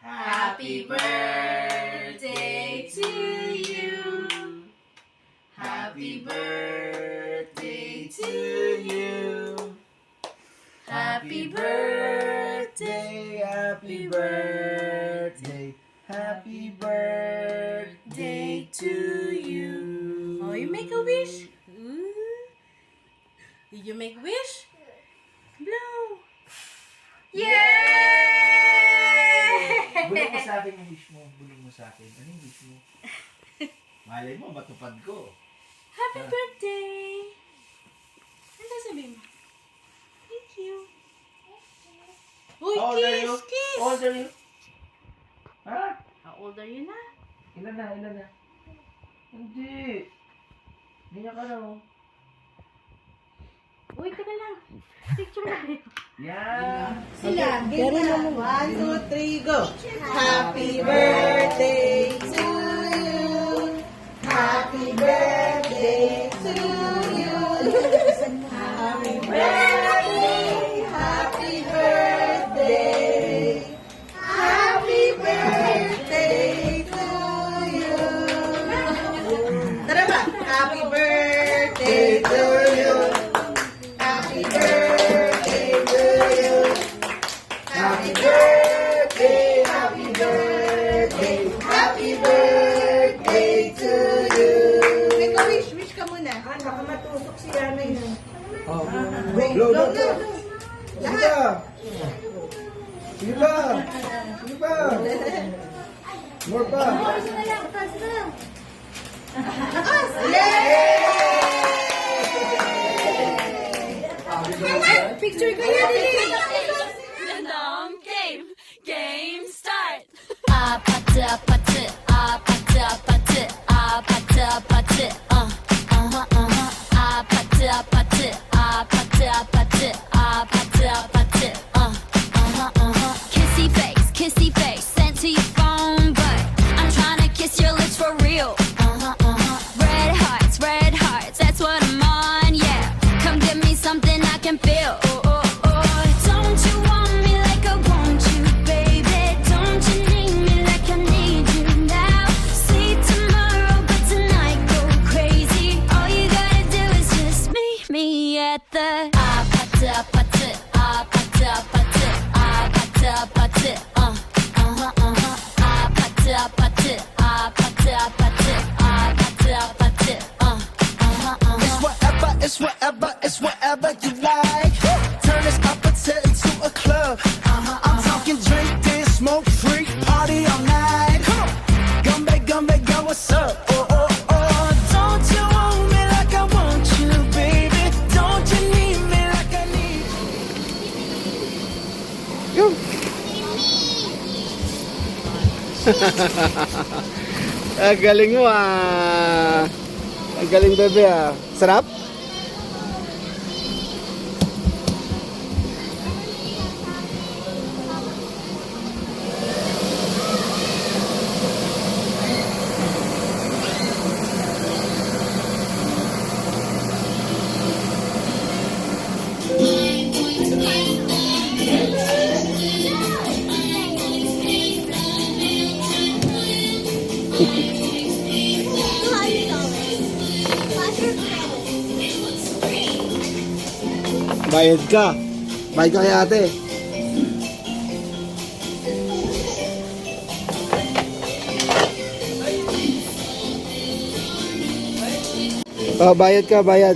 Happy birthday to you. Happy birthday to you. Happy birthday, happy birthday, happy birthday to you. Oh, you make a wish? Did you make wish? Blow. Yay! Bulong mo sa akin yung wish mo. Bulong mo sa akin. Ano yung wish mo? Malay mo, matupad ko. Happy birthday! Ano sabihin mo? Thank you. Uy, How old are you? kiss, kiss! How old are you? Ha? How old are you na? Ilan na? Ilan na? Hindi. Ganyan ka na, oh. Uy, teka lang. Picture na kayo. Yan. Sila, ganyan na. 1, 2, 3, go! Happy birthday to you! Happy birthday to you! Happy birthday! Happy birthday! Happy birthday to you! Tara ba? Happy birthday to you! Happy birthday to you! Happy birthday, happy birthday, happy birthday to you. Ikaw, wish ka muna. Baka matusok si Yana yun. Oh. Blow. Sige pa. Sige pa. Sige pa. More pa. Picture ko yan, Random game start. 아파트 아파트 아파트 아파트 아파트 아파트 아파트 아파트 아파트 아파트 아파트 아파트 kissy face sent to your phone but I'm trying to kiss your lips for real red hearts that's what I'm on yeah come give me something I can feel don't you want me like I want you baby don't you need me like I need you now sleep tomorrow but tonight go crazy all you gotta do is just meet me at the 아파트 아파트 아파트 아파트 아파트 아파트 아파트 아파트 아파트 아파트 아파트 아파트 It's whatever you like. Turn this opposite into a club. I'm talking drink this, smoke free, party all night. Come back, go, what's up? Oh. Don't you want me like I want you, baby? Don't you need me like I need you? Ang galing mo ah. Ang galing bebe ah. Sarap? Bayad ka. Bayad ka kay ate. Oh, bayad ka, bayad.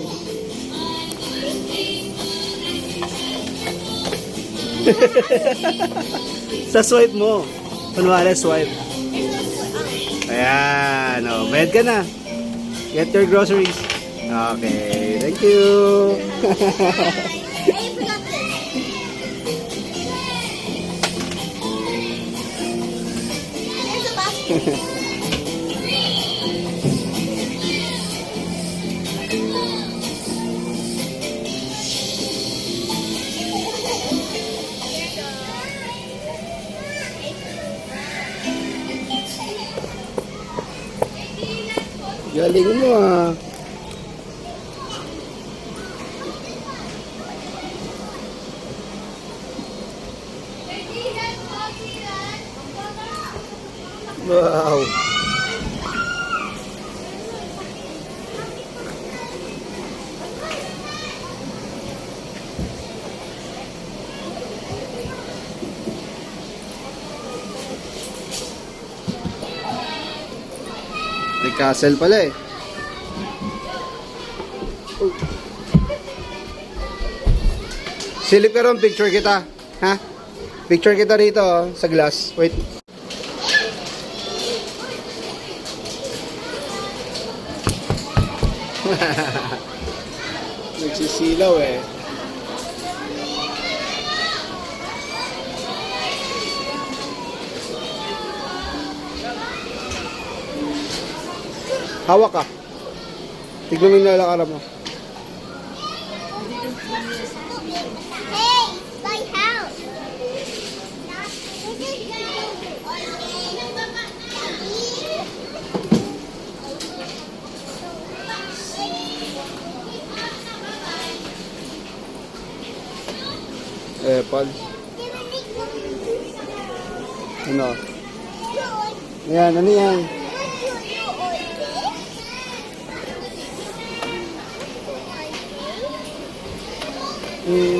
Sa swipe mo. Kunwari, swipe. Ayan. Oh, bayad ka na. Get your groceries. Okay. Thank you. Galing mo ah. Wow. May castle pala eh. Uy. Silip ka ron, picture kita. Ha? Picture kita rito oh, sa glass. Wait. Nagsisilaw eh. Hawak ka. Tignan mo yung lalakaran mo. Hey, my house. Apple. Ano? Yan, ano yan?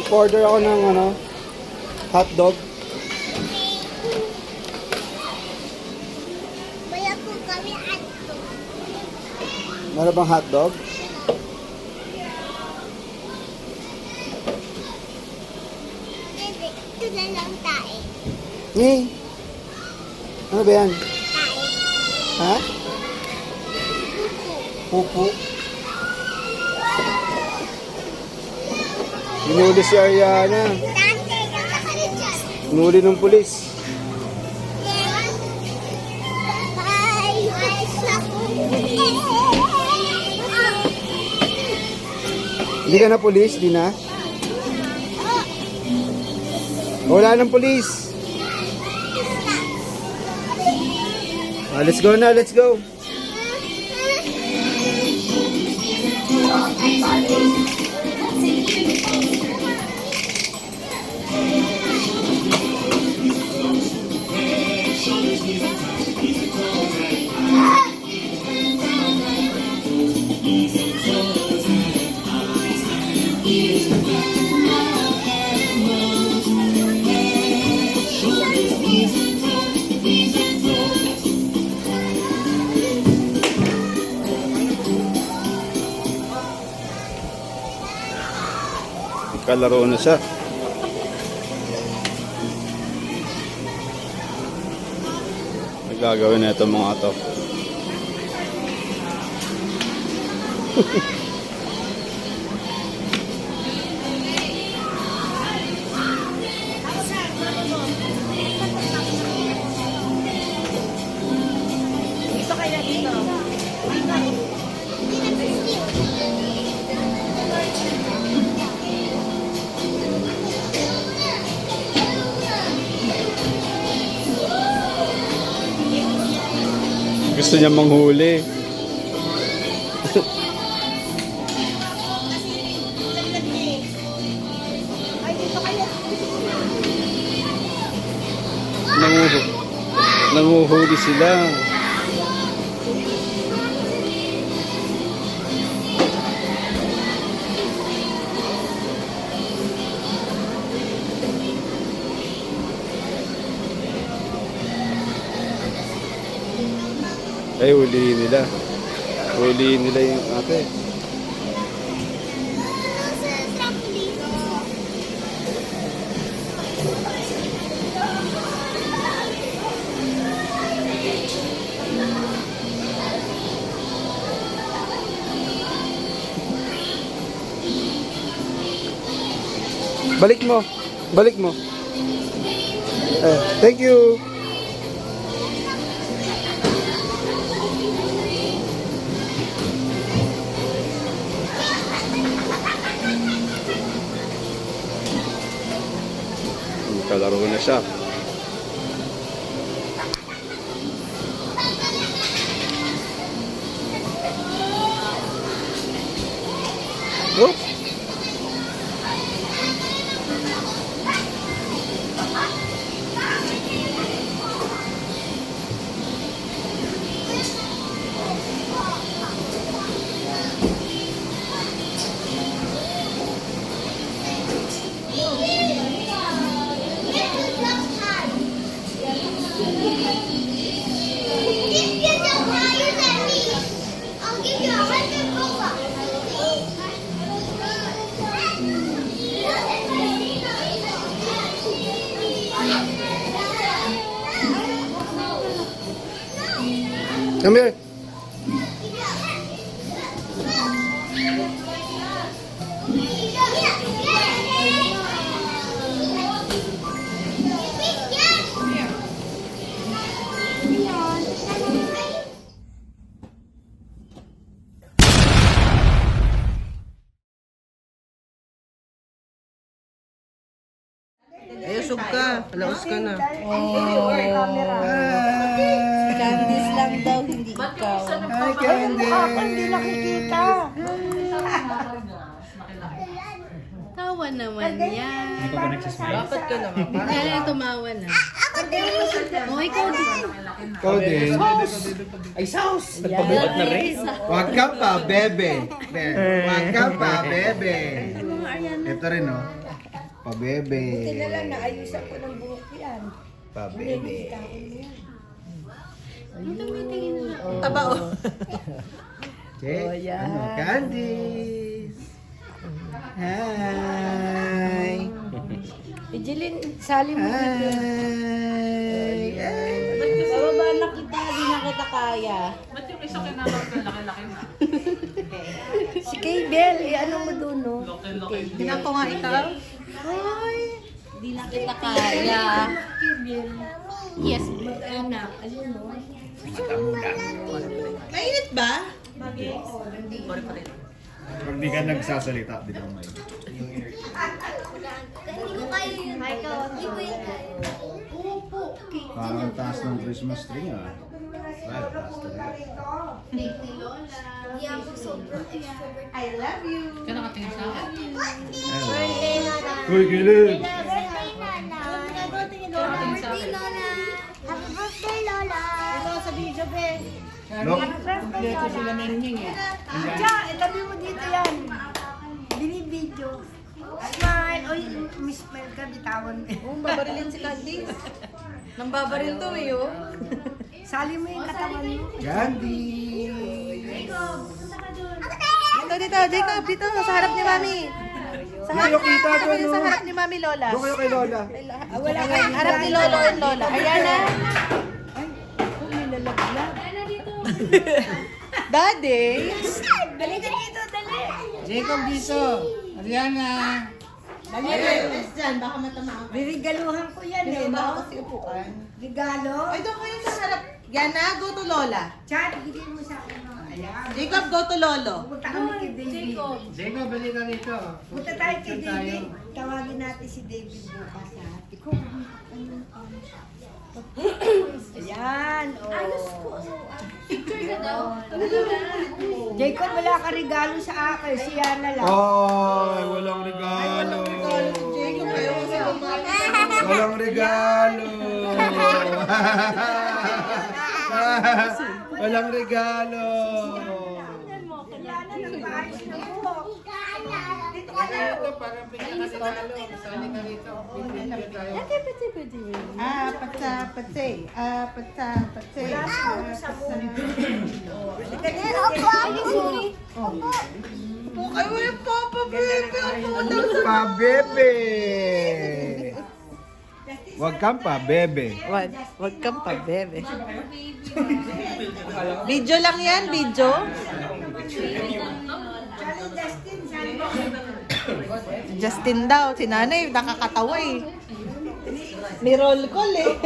Order ako ng ano, hotdog. Maya po kami ato. Meron bang hotdog? Ito na lang tayo. Eh. Ano ba yan? Tayo. Ha? Pupu. Inuli si Ariana. Dante, ganda ka rin dyan. Inuli ng pulis. Bye. Hindi ka na pulis? Di na? Wala ng pulis. Let's go na, let's go. Kalaro na siya. Nagagawin na ito mga to. Dito kaya dito. Gusto niya manghuli. Nanguhuli sila. Ay, huliin nila. Huliin nila yung ate. Balik mo. Balik mo. Thank you. Kalaro na siya. Oh. Come here. Ay, usog ka. Laos ka na. Candies lang daw, hindi ikaw. Hi, Candy. Hindi nakikita. Tawa naman yan. Bakit ka naman? Kaya tumawa na. Oh, ikaw din. Ikaw din. Ay, sauce! Nagpabuhat na rin. Huwag ka pa, bebe. Huwag ka pa, bebe. Ito rin, oh. Pa-bebe. Naayusan ko ng buhok yan. Pa-bebe. Taba, oh. Okay. Ano, Candies. Hi. Jeline, sali mo. Hi. Sa baba na kita, di na kita kaya. Ba't yung isa kinakapag laki-laki na? Si Kay Bell, ano mo doon, no? Laki-laki. Tingnan ko nga ikaw. Di na kita kaya. Yes, anak. Ayun mo. Mainit ba? Pag di ka nagsasalita, di ka may. Parang taas ng Christmas tree nga. Well, taas talaga. I love you. Kaya nakatingin sa akin. Uy, gilid! Happy birthday, Lola! Ito sa video, be. Look, Dito sila nanging eh. Diya, itabi mo dito yan. Binibidyo. Smile. Oy, mismile ka, bitawan mo. Babarilin si Candice. Nang babaril to eh, oh. Sali mo yung katawan mo. Candy! Dito, Jacob, dito, sa harap ni Mami. Sa harap, kita doon, sa harap ni Mami Lola. Doon kayo kay Lola. Wala ka, harap ni Lolo and Lola. Ayan na. May lalaglag. Daddy. Dali ka dito, dali. Jacob dito. Ariana. Dali. Diyan, baka matama ako. Birigaluhan ko yan eh, Baka no? kasi upuan. Regalo. Ay, doon kayo sa harap. Yan na, go to Lola. Chat, bigay mo sa akin. Ayan. Jacob, go to Lolo. Punta kami kay David. Jacob, balik ka dito. Punta tayo kay David. Tawagin natin si David bukas ha. Ikaw, ayan, oh. Ayos ko. Picture na daw. Jacob, wala ka regalo sa akin. Siya na lang. Ay, walang regalo. Jacob, kayo kasi Walang regalo. Walang regalo. Kailangan ng maayos na buhok. Dito ka na. Patsa-patse. Patsa-patse. Ay, wala pa, bebe. Pa-bebe. Huwag kang pa-bebe. Wag kang pa, bebe. Video lang yan, video. Justin daw, si nanay, nakakatawa eh. May roll call eh.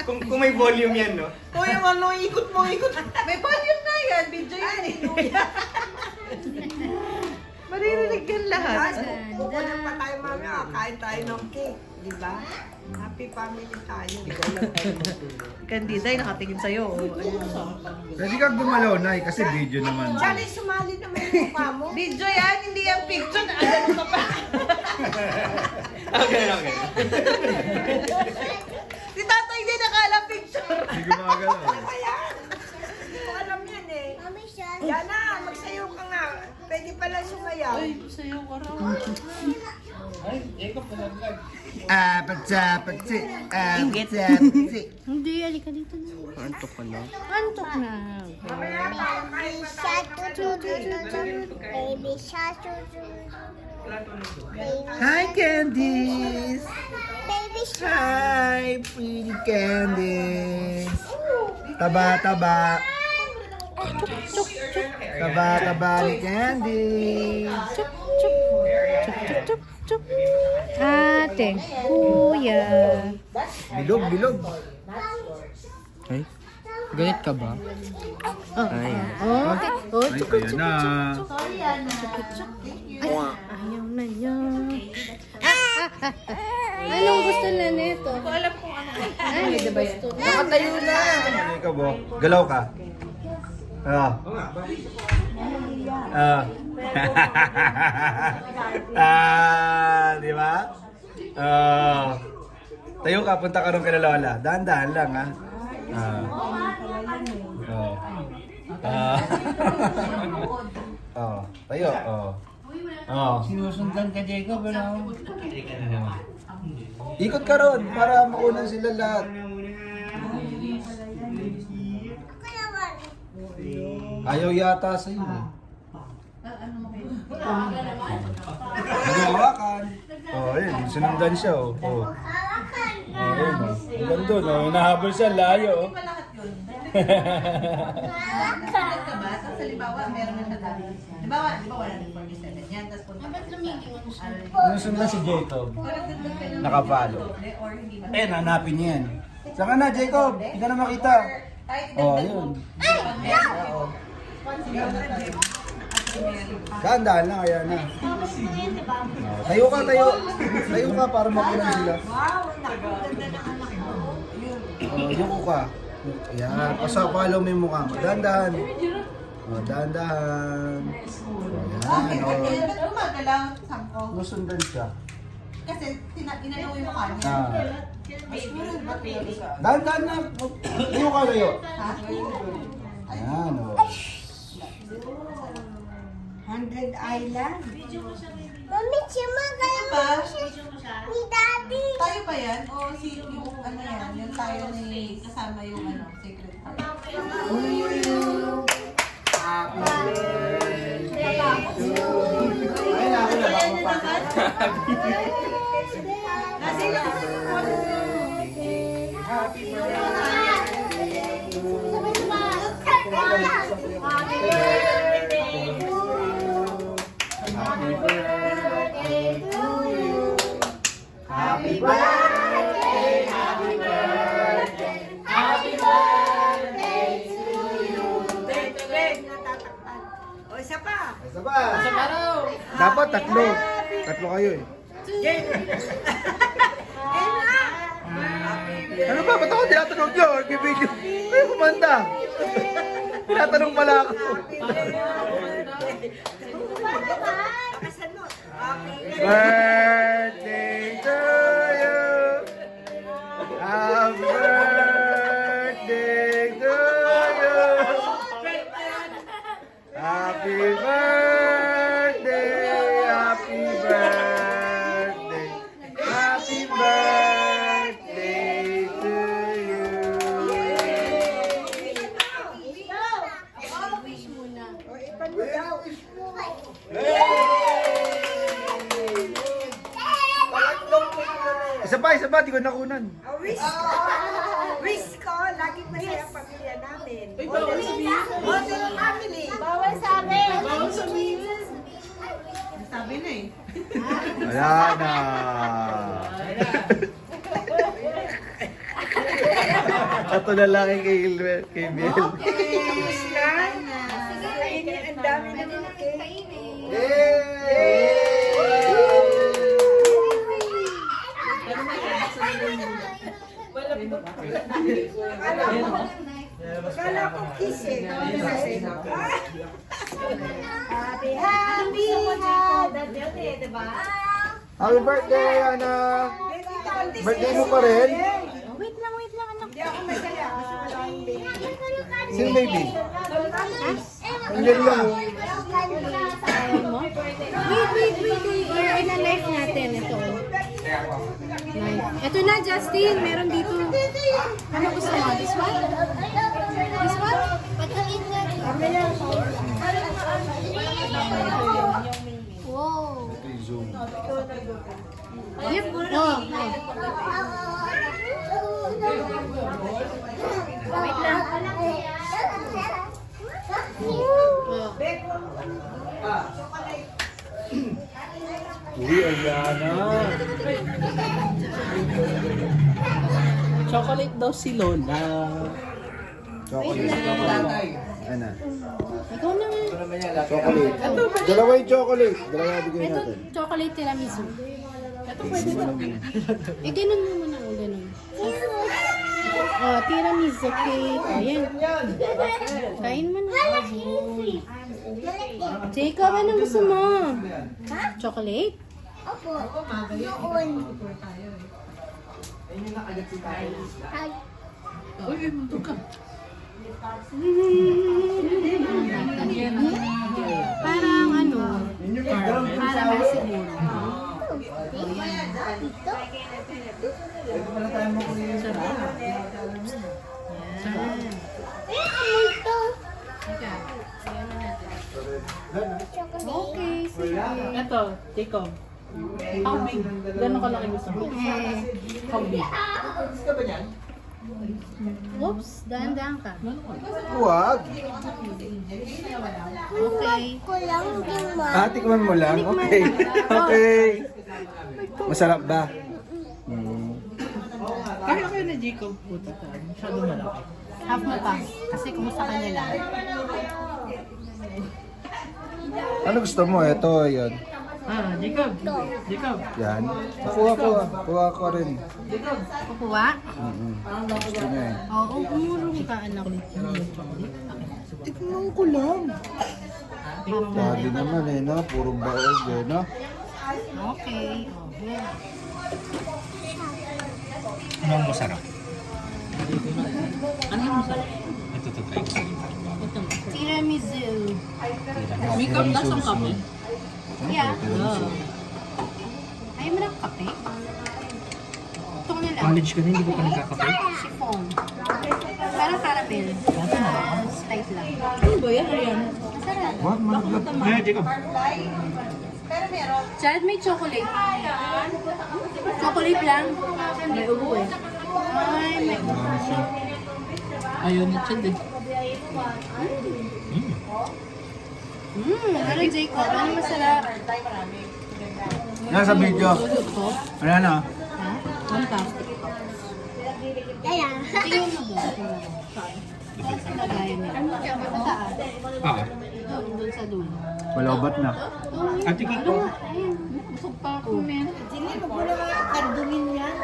Kung may volume yan, no? Uy, ano, ikot mo, ikot. May volume na yan, video yan eh. Maririnig yan lahat. Kukunin pa tayo mami. Kain tayo ng cake. Di ba? Happy family tayo. Kandiday, nakatingin sa'yo. Pwede kang gumalaw, Nay, kasi video naman. Diyan sumali naman yung mukha mo. Video yan, hindi yan picture. Ano ka pa? Okay. Si tatay din nakala picture. Hindi gumagalaw. Hindi ko alam yan eh. Yan na, magsayaw ka nga. Pwede pala sumayaw. Patsa-patse. Patsa-patse. Hindi, halika dito na. Antok ka na. Antok na. Baby shark, baby shark, Hi, Candice. baby shark. Hi, pretty Candice. Taba-taba. Taba-taba ni Candy. Chup, chup. Chup, chup, chup, chup. Ate, kuya. Bilog, bilog. Ay, Galit ka ba? Oh, okay. Oh, ay, chup, kaya chup, na. chup, chup. Ay, ayaw na niya. Anong gusto na nito? Hindi ko alam kung ano. Ay, di ba yan? Nakatayo na. Ikaw, Bo. Galaw ka. Ah. Ah. Di ba? Ah. Tayo ka, punta ka rin kay Lola. Dahan-dahan lang, ha? Ah. Oh. Ah. Oh. Tayo, oh. Oh. Sinusundan ka, Jacob, ano? Ikot ka ron para makunan sila lahat. Ayaw yata sa iyo. Nagawakan. Oh, ayun, sinundan siya, oh. Oh. Ayun, oh. Ilan doon, oh. Nahabol siya, layo, oh. Halimbawa, meron na siya dati. Halimbawa, wala ng 47. Yan, tapos punta. Sinusundan si Jacob. Nakapalo. Eh, hanapin niya yan. Saan ka na, Jacob? Hindi ka na makita. Oh, ayun. Oo. Dahan-dahan lang, kaya na. Oh, tayo ka, tayo. Tayo ka para makunan sila. Oh, yuko ka. Ayan, follow mo yung mukha mo. Dahan-dahan. Oh, dahan-dahan. Oh, ayan, oh. Gumagalaw, sampo. Nusundan siya. Kasi, inalaw yung mukha niya. Ah. Mas mura ba pili? Dahan-dahan na. Tayo ka, tayo. Ayan, oh. 100 Island. Mami, sumagay mo ni Daddy. Tayo ba yan? O si yung ano yan? Yung tayo ni kasama yung ano, secret party. Ay, ako na. Kasi Happy birthday, happy birthday, happy birthday to you. O, isa pa. Isa ba? Dapat tatlo. Tatlo kayo eh. Ano ba? Ba't ako tinatanong nyo? Nag-video. Kayo kumanda. Tinatanong pala ako. Birthday to you. Happy birthday to you. Happy birthday. Happy birthday. Happy birthday to you. Isa pa, di ko nakunan. Wish ko. Wish ko. Laging masaya ang pamilya namin. Bawal sabihin. Family. Bawal sabi. Sabi na eh. Wala na. Ito na lang kay Biel. Wish na. Ang dami na mga cake. Akala ko kiss eh. Happy, happy, happy. Happy birthday, Ana! Birthday mo pa rin? Wait lang, anak. Hindi ako masaya kasi wala akong baby. Sino baby? Andiyan lang. oh. Wait. We're in a life natin. Ito. Life. Ito na, Justin. Meron dito. Ano gusto mo? This one? This one? Wow. Yep. Oh. Wait lang. Uy, ayan na. Chocolate daw si Lola. Chocolate. Ano? Ikaw na nga. Chocolate. Dalawa yung chocolate. Dalawa bigay Ito, natin. chocolate tiramisu. Ito pwede ba? Eh, ganun mo muna. O, ganun. Oh, tiramisu cake. O, yan. Kain mo na. Jacob, anong gusto mo? Chocolate? Opo. Noon. Ay. Parang ano? Parang masiguro. Okay, sige. Ito, Jacob. How big? Gano'n kalaki gusto mo? How big? Oops, daan-daan ka. Huwag. Okay. Kulang din ma. Tikman mo lang? Okay. Okay. Masarap ba? Kaya kayo na Jacob puto ko. Masyado malaki. Half mo pa. Kasi kung sa kanila. Ano gusto mo? Ito, yun. Jacob. Jacob. Yan. Kuha ko. Kuha ko rin. Kukuha? Gusto niya eh. Oo, umurong ka anak. Tikman ko lang. Dali naman eh, no? Puro baog eh, no? Okay. Anong masarap? Ano yung masarap? Ito to try ko. Tiramisu. May cup na sa kape? Yeah. Ayaw mo ng kape? Ito na lang. College ka na, hindi ko pa nagkakape. Chiffon. Parang caramel. Slight lang. Ano ba yan? Ayan. Sarap. What? Malaglag. Ay, Jacob. Chad, may chocolate. Chocolate lang. May ubo eh. Ay, may ubo. Ayaw ni Chad eh. Ano Jacob? Ano masarap? Yan sa video. Ano na? Ha? Fantastic. Kaya. Tingnan mo doon. Lagayan nila. Saan? Doon sa dulo. Malobat na. Ate Kiko. Ayun. Busog pa ako, men. Hindi, huwag mo na mga kardungin yan.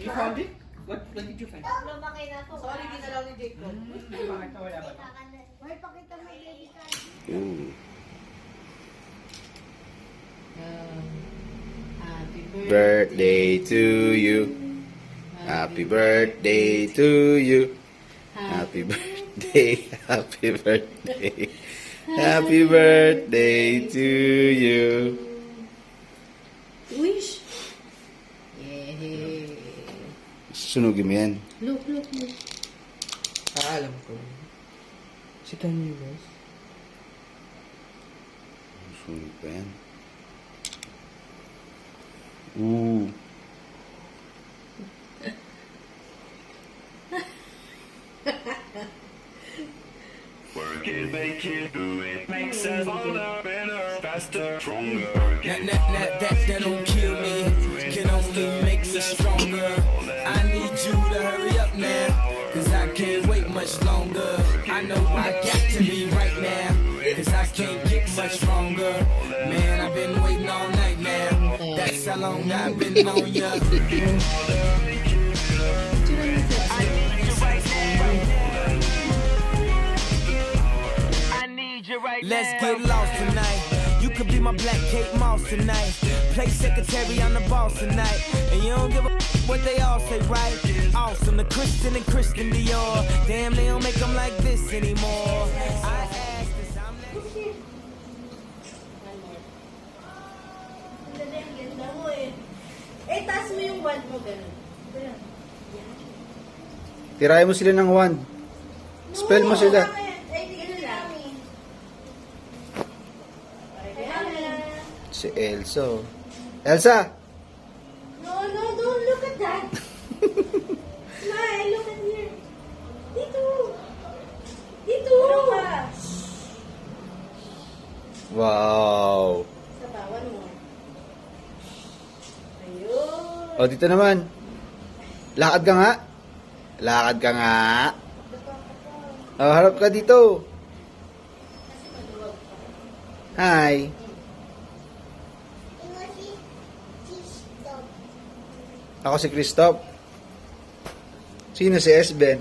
You found it? What did you find? Sorry, ginalaw ni Jacob. May pakita mo baby card. Birthday to you. Happy birthday to you. Happy birthday. Happy birthday. Happy birthday to you. Wish. Yay. Sunugin mo yan. Look. Alam ko. Si Kanye West. Sunog pa yan. Ooh. Work it, make it, do it. Makes us older, better, faster, stronger. That don't kill me, can only make me stronger. I need you to hurry up now, cause I can't wait much longer. I know I got to be right now, cause I can't get much stronger. Man, I've been waiting all night now, that's how long I've been on ya. Let's get lost tonight. You could be my black Kate Moss tonight. Play secretary on the boss tonight. And you don't give a what they all say, right? Awesome, the Christian and Christian Dior. Damn, they don't make them like this anymore. I asked this, I'm taas mo yung wand mo, ganun. Tirahin mo sila ng wand. Spell mo sila. Si Elsa. Elsa! No, Wow. Sa bawan mo. Ayun. O, dito naman. Lakad ka nga. Lakad ka nga. O, harap ka dito. Hi. Ako si Christoph. Sino si Esben?